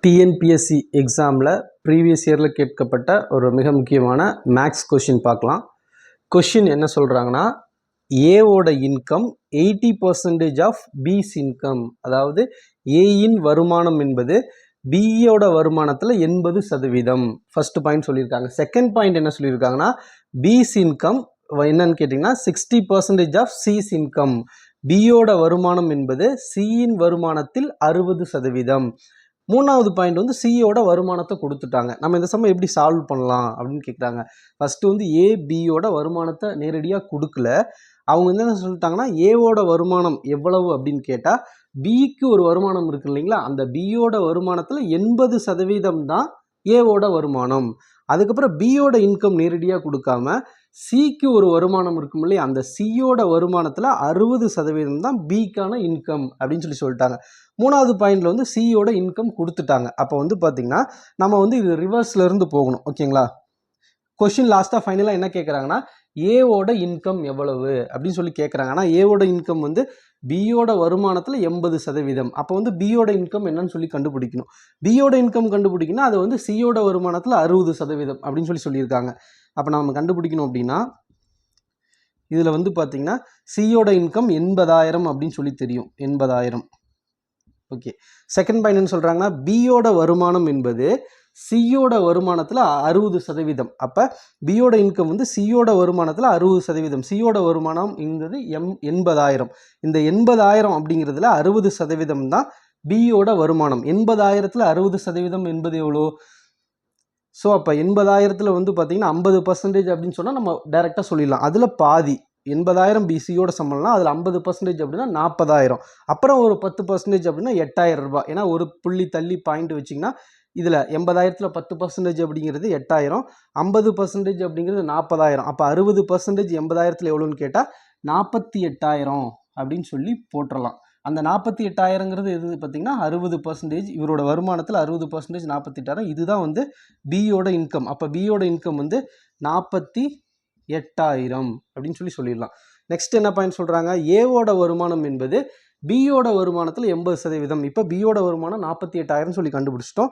TNPSC எக்ஸாமில் previous இயரில் கேட்கப்பட்ட ஒரு மிக முக்கியமான மேக்ஸ் கொஷின் பார்க்கலாம். கொஷின் என்ன சொல்கிறாங்கன்னா, ஏவோட இன்கம் 80% ஆஃப் பிஸ் இன்கம், அதாவது ஏயின் வருமானம் என்பது பியோட வருமானத்தில் 80%. ஃபர்ஸ்ட் பாயிண்ட் சொல்லியிருக்காங்க. செகண்ட் பாயிண்ட் என்ன சொல்லியிருக்காங்கன்னா, பிஸ் இன்கம் என்னன்னு கேட்டிங்கன்னா 60% ஆஃப் சிஸ் இன்கம், பியோட வருமானம் என்பது சியின் வருமானத்தில் 60%. மூணாவது பாயிண்ட் வந்து சியோட வருமானத்தை கொடுத்துட்டாங்க. நம்ம இந்த சமயம் எப்படி சால்வ் பண்ணலாம் அப்படின்னு கேட்குறாங்க. ஃபஸ்ட்டு வந்து ஏபியோட வருமானத்தை நேரடியாக கொடுக்கல. அவங்க என்ன சொல்லிட்டாங்கன்னா, ஏவோட வருமானம் எவ்வளவு அப்படின்னு கேட்டால் பிக்கு ஒரு வருமானம் இருக்கு இல்லைங்களா, அந்த பியோட வருமானத்தில் 80% தான் ஏவோட வருமானம். அதுக்கப்புறம் பியோட இன்கம் நேரடியாக கொடுக்காம சிக்கு ஒரு வருமானம் இருக்கும் இல்லையா, அந்த சியோட வருமானத்தில் 60% தான் பிக்கான இன்கம் அப்படின்னு சொல்லிட்டாங்க. மூணாவது பாயிண்ட்ல வந்து சியோட இன்கம் கொடுத்துட்டாங்க. அப்போ வந்து பார்த்தீங்கன்னா நம்ம வந்து இது ரிவர்ஸ்ல இருந்து போகணும். ஓகேங்களா? கொஷின் லாஸ்ட்டாக ஃபைனலாக என்ன கேட்குறாங்கன்னா, ஏவோட இன்கம் எவ்வளவு அப்படின்னு சொல்லி கேட்குறாங்க. ஆனால் ஏவோட இன்கம் வந்து பியோட வருமானத்தில் 80%. அப்போ வந்து பியோட இன்கம் என்னன்னு சொல்லி கண்டுபிடிக்கணும். பியோட இன்கம் கண்டுபிடிக்கணும், அது வந்து சியோட வருமானத்தில் 60% அப்படின்னு சொல்லியிருக்காங்க. அப்போ நம்ம கண்டுபிடிக்கணும் அப்படின்னா, இதில் வந்து பார்த்தீங்கன்னா சியோட இன்கம் 80,000 அப்படின்னு சொல்லி தெரியும். 80,000. ஓகே. செகண்ட் பாயிண்ட் என்ன சொல்கிறாங்கன்னா, பியோட வருமானம் என்பது சியோட வருமானத்தில் 60%. அப்போ பியோட இன்கம் வந்து சியோட வருமானத்தில் 60%. சியோட வருமானம் என்பது 80,000. இந்த 80,000 அப்படிங்கிறதுல 60% தான் பியோட வருமானம். 80,000ல் 60% என்பது எவ்வளோ? ஸோ அப்போ 80,000ல் வந்து பார்த்தீங்கன்னா 50% அப்படின்னு சொன்னால் நம்ம டைரெக்டாக சொல்லிடலாம். அதில் பாதி 80,000 பிசியோட சம்பளம்னா அதில் 50% அப்படின்னா 40,000. அப்புறம் ஒரு 10% அப்படின்னா 8,000 ரூபாய். ஏன்னா ஒரு புள்ளி தள்ளி பாயிண்ட் வச்சிங்கன்னா இதில் 80,000ல் 10% அப்படிங்கிறது 8,000, 50% அப்படிங்கிறது 40,000. அப்போ 60% 80,000ல் எவ்வளோன்னு கேட்டால் 48,000 அப்படின்னு சொல்லி போட்டுடலாம். அந்த 48,000ங்கிறது எது பார்த்தீங்கன்னா 60%. இவரோட வருமானத்தில் 60% 48,000. இதுதான் வந்து பியோட இன்கம். அப்போ பியோட இன்கம் வந்து 48,000 அப்படின்னு சொல்லிடலாம். நெக்ஸ்ட் என்ன பாயிண்ட் சொல்கிறாங்க, ஏவோட வருமானம் என்பது பியோட வருமானத்தில் 80%. இப்போ பியோட வருமானம் 48,000 சொல்லி கண்டுபிடிச்சிட்டோம்.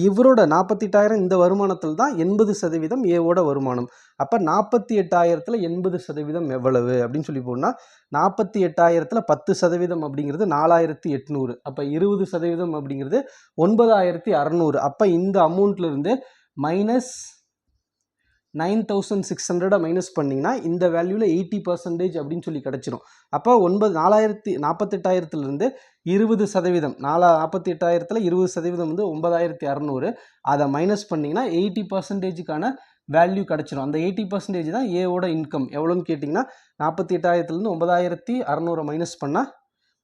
இவரோட 48,000 இந்த வருமானத்தில் தான் 80% ஏவோட வருமானம். அப்போ 48,000ல் 80% எவ்வளவு அப்படின்னு சொல்லி போனால் 48,000ல் 10% அப்படிங்கிறது 4,800. அப்போ 20% அப்படிங்கிறது 9,600. அப்போ இந்த அமௌண்ட்லேருந்து மைனஸ் 9,600 மைனஸ் பண்ணிங்கன்னா இந்த வேல்யூவில் 80% அப்படின்னு சொல்லி கிடச்சிரும். அப்போ 48,000லேருந்து 20%, 48,000ல் 20% வந்து 9,600. அதை மைனஸ் பண்ணிங்கன்னா 80%க்கான வேல்யூ கிடச்சிரும். அந்த 80% தான் ஏவோட இன்கம். எவ்வளோன்னு கேட்டிங்கன்னா 48,000லேருந்து 9,600 மைனஸ் பண்ணால்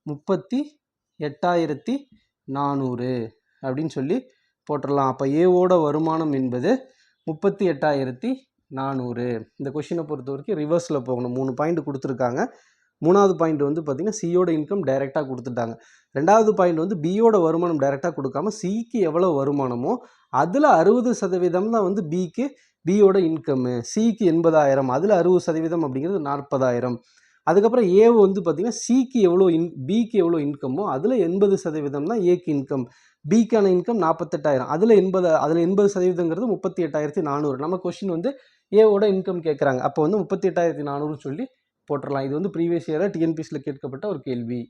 38,400 அப்படின்னு சொல்லி போட்டுடலாம். அப்போ ஏவோட வருமானம் என்பது 38,400. இந்த கொஷினை பொறுத்த வரைக்கும் ரிவர்ஸில் போகணும். 3 பாயிண்ட் கொடுத்துருக்காங்க. மூணாவது பாயிண்ட் வந்து பார்த்திங்கன்னா சியோட இன்கம் டைரெக்டாக கொடுத்துட்டாங்க. ரெண்டாவது பாயிண்ட் வந்து பியோட வருமானம் டைரெக்டாக கொடுக்காம சிக்கு எவ்வளோ வருமானமோ அதில் 60% தான் வந்து பியோட இன்கம்மு. சிக்கு 80,000, அதில் 60% அப்படிங்கிறது 40,000. அதுக்கப்புறம் ஏ வந்து பார்த்திங்கன்னா பிக்கு எவ்வளோ இன்கம்மோ அதில் 80% தான் ஏக்கு இன்கம். பிக்கான இன்கம் 48,000, அதில் 80%ங்கிறது 38,400. நம்ம கொஸ்டின் வந்து ஏவோட இன்கம் கேட்குறாங்க. அப்போ வந்து 38,400 சொல்லி போட்டுடலாம். இது வந்து ப்ரீவியஸ் இயரில் டிஎன்பிஎஸ்சியில் கேட்கப்பட்ட ஒரு கேள்வி.